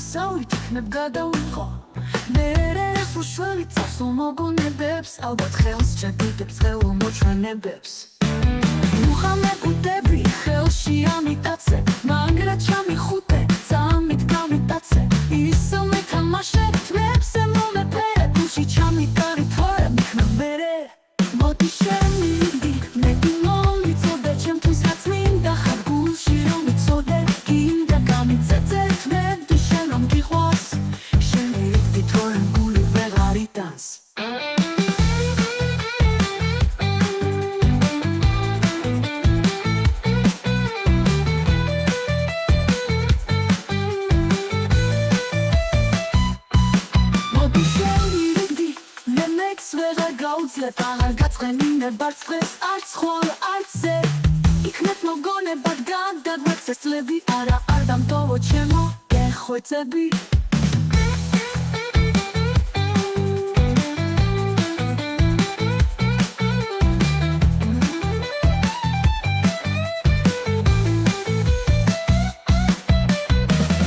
დასავლით იქნებ გადავიღო მერე ეს უშველი წასულ მოგონებებს ალბათ ხელს ჩაგიგებს ხელო მოჩვენებებს მუხამებუდები ხელში ამიტაცე მაგრა ჩამიხუტე წამით გამიტაცე ისო მეთამაშე თმებზე მომეფერე გულში ჩამიკარი თორე მიქნებ მერე მოდი შემიდი მეტი მომიწოდე ჩემთვის რაც მინდა ხარ გულში რომ მიცოდე გინდა გამიწეწე თმები შენ რომ გიყვარს შენი რიგდი თორემ გული ვეღარ იტანს გაუძლებ აღარ გაწყენინებ არც დღეს არც ხვალ არც ზე იქნებ მოგონებად გადაგვეცე წლები არა არ დამტოვო ჩემო გეხვეწები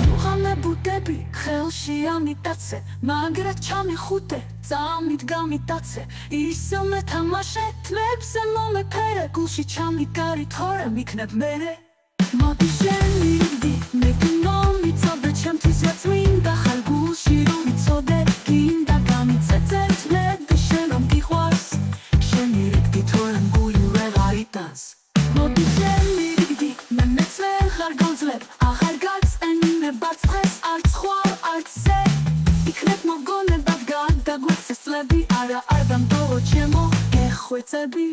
მუხამებუდები ხელში ამიტაცე მაგრა ჩამიხუტე წამით გამიტაცე ისო მეთამაშე თმებზე მომეფერე გულში ჩამიკარი თორე მიქნებ მერე მოდი შემიდი მეტი მომიწოდე ჩემთვის რაც მინდა ხარ გულში რომ მიცოდე გინდა გამიწეწე თმები შენ რომ გიყვარს შენი რიგდი თორემ გული ვეღარ იტანს მოდი შემიდი მე მეც ვეღარ გავძლებ აღარ გაწენინებ არც დღეს არც ხვალ არც ზე იქნებ მოგონებად გადაგვეცე წლები არა არ დამტოვო ჩემო გეხვეწები